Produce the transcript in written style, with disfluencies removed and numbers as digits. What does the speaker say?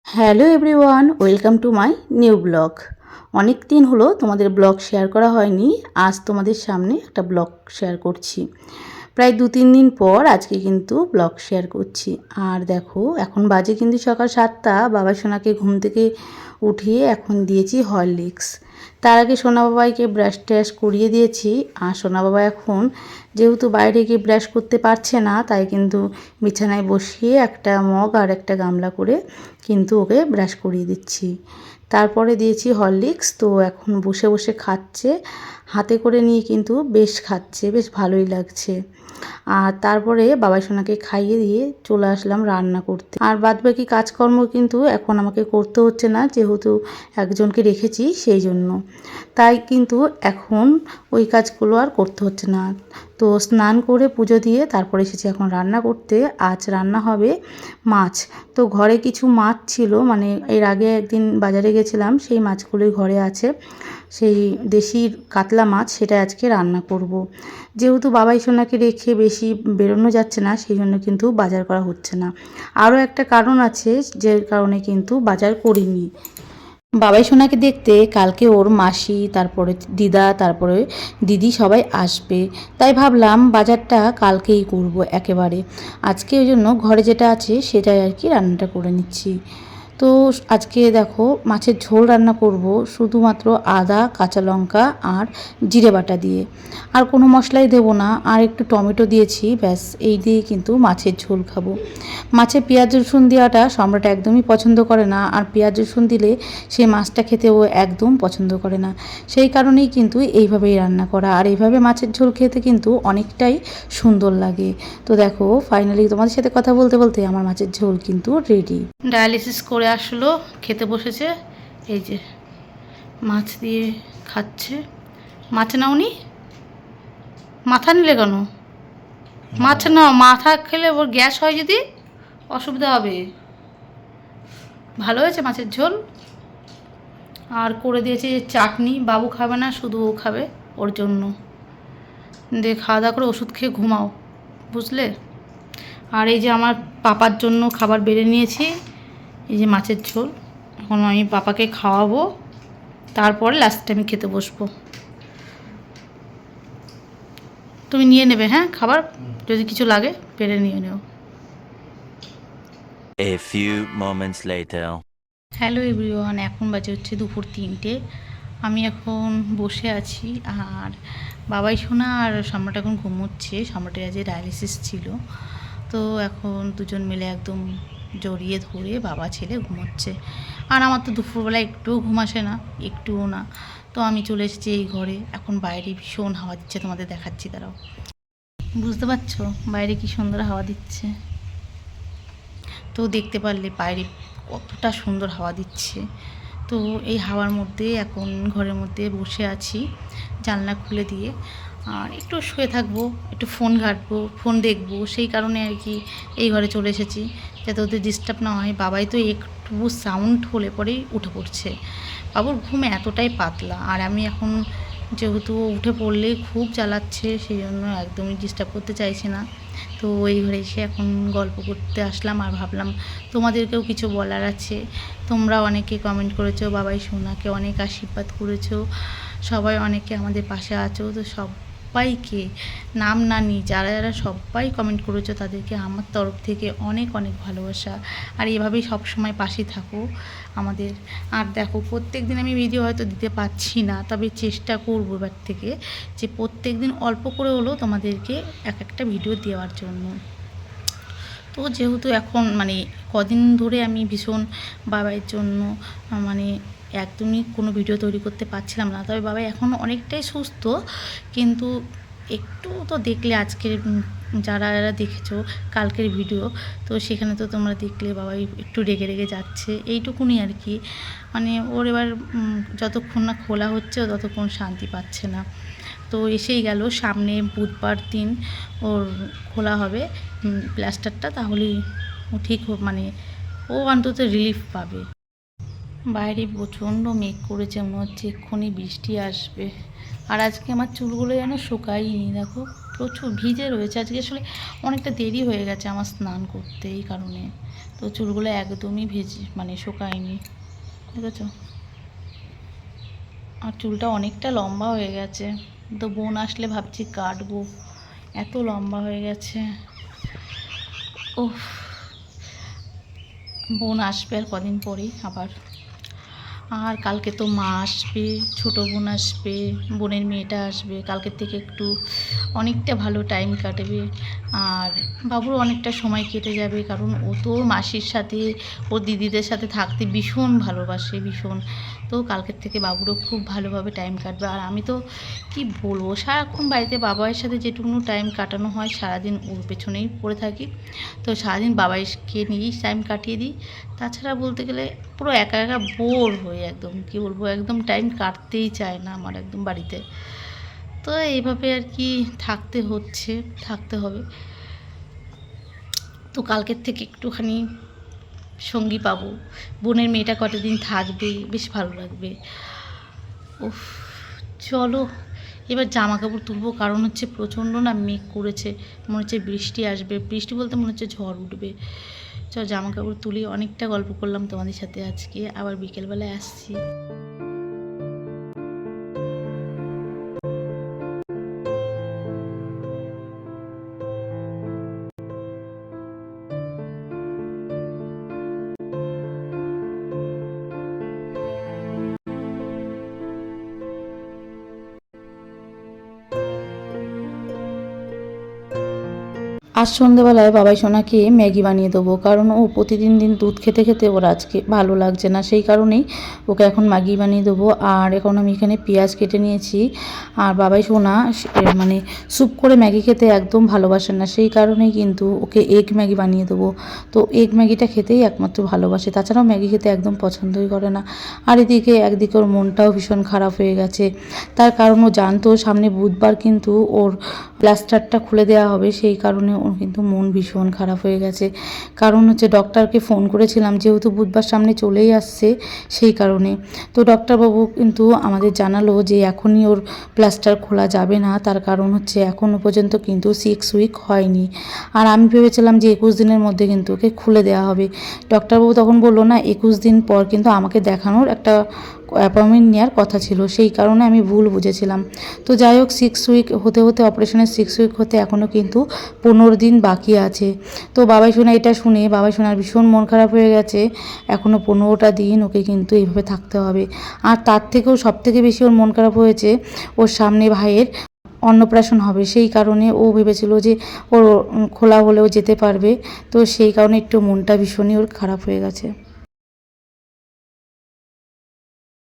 Hello everyone, welcome to my new blog. অনেক দিন হলো তোমাদের ব্লগ শেয়ার করা হয়নি। আজ তোমাদের সামনে একটা ব্লগ শেয়ার করছি। প্রায় 2-3 দিন পর আজকে কিন্তু ব্লগ শেয়ার করছি। আর দেখো, এখন বাজে কিন্তু সকাল 7টা। বাবা সোনাকে ঘুম থেকে উঠিয়ে এখন দিয়েছি হরলিক্স। তার আগে সোনা বাবাইকে ব্রাশ ট্রাশ করিয়ে দিয়েছি। আর সোনা বাবা এখন যেহেতু বাইরে গিয়ে ব্রাশ করতে পারছে না, তাই কিন্তু বিছানায় বসিয়ে একটা মগ আর একটা গামলা করে কিন্তু ওকে ব্রাশ করিয়ে দিচ্ছি। তারপরে দিয়েছি হরলিক্স। তো এখন বসে বসে খাচ্ছে, হাতে করে নিয়ে কিন্তু বেশ খাচ্ছে, বেশ ভালোই লাগছে। আর তারপরে বাবাই সোনাকে খাইয়ে দিয়ে চলে আসলাম রান্না করতে। আর বাদবাকি কাজকর্ম কিন্তু এখন আমাকে করতে হচ্ছে না, যেহেতু একজনকে রেখেছি সেই জন্য। তাই কিন্তু এখন ওই কাজগুলো আর করতে হচ্ছে না। তো স্নান করে পুজো দিয়ে তারপরে এসেছি এখন রান্না করতে। আজ রান্না হবে মাছ। তো ঘরে কিছু মাছ ছিল, মানে এর আগে একদিন বাজারে গেছিলাম, সেই মাছগুলোই ঘরে আছে। সেই দেশি কাতলা মাছ, সেটা আজকে রান্না করব। যেহেতু বাবাই সোনাকে রেখে বেশি বেরোনো যাচ্ছে না, সেই জন্য কিন্তু বাজার করা হচ্ছে না। আরও একটা কারণ আছে, যে কারণে কিন্তু বাজার করিনি। বাবাই সোনাকে দেখতে কালকে ওর মাসি, তারপরে দিদা, তারপরে দিদি সবাই আসবে। তাই ভাবলাম বাজারটা কালকেই করব একেবারে। আজকে ওই জন্য ঘরে যেটা আছে সেটাই আর কি রান্নাটা করে নিচ্ছি। তো আজকে দেখো, মাছের ঝোল রান্না করব শুধুমাত্র আদা, কাঁচা লঙ্কা আর জিরে বাটা দিয়ে। আর কোনো মশলাই দেবো না, আর একটু টমেটো দিয়েছি, ব্যাস এই দিয়ে কিন্তু মাছের ঝোল খাবো। মাছে পেঁয়াজ রসুন দেওয়াটা সম্রাট একদমই পছন্দ করে না, আর পেঁয়াজ রসুন দিলে সে মাছটা খেতে ও একদম পছন্দ করে না। সেই কারণেই কিন্তু এইভাবেই রান্না করা। আর এইভাবে মাছের ঝোল খেতে কিন্তু অনেকটাই সুন্দর লাগে। তো দেখো, ফাইনালি তোমাদের সাথে কথা বলতে বলতে আমার মাছের ঝোল কিন্তু রেডি। ডায়ালিসিস করে আসলো, খেতে বসেছে। এই যে মাছ দিয়ে খাচ্ছে। মাছ নাওনি? মাথা নিলে কেন? মাছ নাও, মাথা খেলে ওর গ্যাস হয়, যদি অসুবিধা হবে। ভালো হয়েছে মাছের ঝোল। আর করে দিয়েছে চাটনি। বাবু খাবে না, শুধু ও খাবে, ওর জন্য। দিয়ে খাওয়া দাওয়া করে ওষুধ খেয়ে ঘুমাও, বুঝলে। আর এই যে আমার পাপার জন্য খাবার বেড়ে নিয়েছি। এই যে মাছের ঝোল, এখন আমি পাপাকে খাওয়াবো, তারপরে লাস্টে আমি খেতে বসবো। তুমি নিয়ে নেবে, হ্যাঁ, খাবার যদি কিছু লাগে বেড়ে নিয়ে নেও। A few moments later. Hello everyone, এখন বাজে হচ্ছে দুপুর 3টে। আমি এখন বসে আছি। আর বাবাই সোনা আর সম্রাট এখন ঘুমোচ্ছে। সম্রাটের আজ ডায়ালিসিস ছিল, তো এখন দুজন মিলে একদম জড়িয়ে ধরে বাবা ছেলে ঘুমোচ্ছে। আর আমার তো দুপুরবেলা একটুও ঘুম আসে না, একটুও না। তো আমি চলে এসেছি এই ঘরে। এখন বাইরে ভীষণ হাওয়া দিচ্ছে, তোমাদের দেখাচ্ছি, দাঁড়াও। বুঝতে পারছো বাইরে কি সুন্দর হাওয়া দিচ্ছে? তো দেখতে পারলে বাইরে কতটা সুন্দর হাওয়া দিচ্ছে। তো এই হাওয়ার মধ্যে এখন ঘরের মধ্যে বসে আছি, জানলা খুলে দিয়ে। আর একটু শুয়ে থাকবো, একটু ফোন ঘাঁটবো, ফোন দেখবো, সেই কারণে আর কি এই ঘরে চলে এসেছি, যাতে ওদের ডিস্টার্ব না হয়। বাবাই তো একটু সাউন্ড হলে পরেই উঠে পড়ছে। বাবুর ঘুম এতটাই পাতলা। আর আমি এখন যেহেতু উঠে পড়লেই খুব জ্বালাচ্ছে, সেই জন্য একদমই ডিস্টার্ব করতে চাইছি না। তো এই ঘরে এসে এখন গল্প করতে আসলাম। আর ভাবলাম তোমাদেরকেও কিছু বলার আছে। তোমরা অনেকে কমেন্ট করেছো, বাবাই সোনাকে অনেক আশীর্বাদ করেছো, সবাই অনেকে আমাদের পাশে আছো। তো সবাইকে নাম না নিই, যারা যারা সবাই কমেন্ট করেছো, তাদেরকে আমার তরফ থেকে অনেক অনেক ভালোবাসা। আর এভাবেই সব সময় পাশে থাকো আমাদের। আর দেখো, প্রত্যেক দিন আমি ভিডিও হয়তো দিতে পারছি না, তবে চেষ্টা করবো এবার থেকে যে প্রত্যেক দিন অল্প করে হলেও তোমাদেরকে এক একটা ভিডিও দেওয়ার জন্য। তো যেহেতু এখন মানে কদিন ধরে আমি ভীষণ বাবার জন্য মানে একদমই কোনো ভিডিও তৈরি করতে পারছিলাম না। তবে বাবা এখন অনেকটাই সুস্থ, কিন্তু একটু তো দেখলে আজকের যারা যারা দেখেছো কালকের ভিডিও, তো সেখানে তো তোমরা দেখলে বাবাই একটু রেগে রেগে যাচ্ছে, এইটুকুনি আর কি। মানে ওর এবার যতক্ষণ না খোলা হচ্ছে ততক্ষণ শান্তি পাচ্ছে না। তো এসেই গেল, সামনে বুধবার দিন ওর খোলা হবে প্লাস্টারটা, তাহলেই ও ঠিক মানে ও অন্তত রিলিফ পাবে। বাইরে প্রচণ্ড মেঘ করেছে, মনে হচ্ছে এক্ষুনি বৃষ্টি আসবে। আর আজকে আমার চুলগুলো যেন শুকায়নি, দেখো প্রচুর ভিজে রয়েছে। আজকে আসলে অনেকটা দেরি হয়ে গেছে আমার স্নান করতে, এই কারণে। তো চুলগুলো একদমই শুকায়নি, দেখেছো? আর চুলটা অনেকটা লম্বা হয়ে গেছে। তো বোন আসলে ভাবছি কাটবো, এত লম্বা হয়ে গেছে। ওহ, বোন আসবে আর কদিন পরেই আবার। আর কালকে তো মা আসবে, ছোটো বোন আসবে, বোনের মেয়েটা আসবে। কালকের থেকে একটু অনেকটা ভালো টাইম কাটবে, আর বাবুর অনেকটা সময় কেটে যাবে, কারণ ও তো ওর মাসির সাথে, ওর দিদিদের সাথে থাকতে ভীষণ ভালোবাসে, ভীষণ। তো কালকের থেকে বাবুরও খুব ভালোভাবে টাইম কাটবে। আর আমি তো কি বলবো, সারাক্ষণ বাড়িতে বাবাইয়ের সাথে যেটুকু টাইম কাটানো হয়, সারাদিন ওর পেছনেই পড়ে থাকি। তো সারাদিন বাবাইকে নিয়েই টাইম কাটিয়ে দিই। তাছাড়া বলতে গেলে পুরো একা একা বোর হয়ে একদম, কি বলবো, একদম টাইম কাটতেই চায় না আমার একদম বাড়িতে। তো এইভাবে আর কি থাকতে হবে। তো কালকের থেকে একটুখানি সঙ্গী পাবো, বোনের মেয়েটা কটা দিন থাকবে, বেশ ভালো লাগবে। উফ, চলো এবার জামা কাপড় তুলবো, কারণ হচ্ছে প্রচণ্ড না মেঘ করেছে, মনে হচ্ছে বৃষ্টি আসবে। বৃষ্টি বলতে মনে হচ্ছে ঝড় উঠবে। চল জামা কাপড় তুলি। অনেকটা গল্প করলাম তোমাদের সাথে আজকে, আবার বিকেলবেলায় আসছি। আজ সন্ধ্যেবেলায় বাবাই সোনাকে ম্যাগি বানিয়ে দেবো, কারণ ও প্রতিদিন দুধ খেতে খেতে ওর আজকে ভালো লাগছে না, সেই কারণেই ওকে এখন ম্যাগি বানিয়ে দেবো। আর এখন আমি এখানে পেঁয়াজ কেটে নিয়েছি। আর বাবাই সোনা স্যুপ করে ম্যাগি খেতে একদম ভালোবাসে না, সেই কারণেই কিন্তু ওকে এগ ম্যাগি বানিয়ে দেবো। তো এগ ম্যাগিটা খেতেই একমাত্র ভালোবাসে, তাছাড়াও ম্যাগি খেতে একদম পছন্দই করে না। আর একদিকে ওর মনটাও ভীষণ খারাপ হয়ে গেছে, তার কারণ ও জানতো সামনে বুধবার কিন্তু ওর প্লাস্টারটা খুলে দেওয়া হবে, সেই কারণে ওর কিন্তু মন ভীষণ খারাপ হয়ে গেছে। কারণ হচ্ছে ডক্টরকে ফোন করেছিলাম, যেহেতু বুধবার সামনে চলেই আসছে, সেই কারণে। তো ডক্টরবাবু কিন্তু আমাদের জানালো যে এখনই ওর প্লাস্টার খোলা যাবে না, তার কারণ হচ্ছে এখনও পর্যন্ত কিন্তু 6 উইক হয়নি। আর আমি ভেবেছিলাম যে 21 দিনের মধ্যে কিন্তু ওকে খুলে দেওয়া হবে। ডক্টরবাবু তখন বললো না, 21 দিন পর কিন্তু আমাকে দেখানোর একটা অ্যাপয়েন্টমেন্ট নেওয়ার কথা ছিল, সেই কারণে আমি ভুল বুঝেছিলাম। তো যাই হোক, 6 উইক হতে অপারেশনের 6 উইক হতে এখনও কিন্তু 15 দিন বাকি আছে। তো বাবাই সোনা এটা শুনে বাবাই সোনার ভীষণ মন খারাপ হয়ে গেছে। এখনও 15টা দিন ওকে কিন্তু এইভাবে থাকতে হবে। আর তার থেকেও সবথেকে বেশি ওর মন খারাপ হয়েছে, ওর সামনে ভাইয়ের অন্নপ্রাশন হবে, সেই কারণে ও ভেবেছিল যে ওর খোলা হলেও যেতে পারবে। তো সেই কারণে একটু মনটা ভীষণই ওর খারাপ হয়ে গেছে।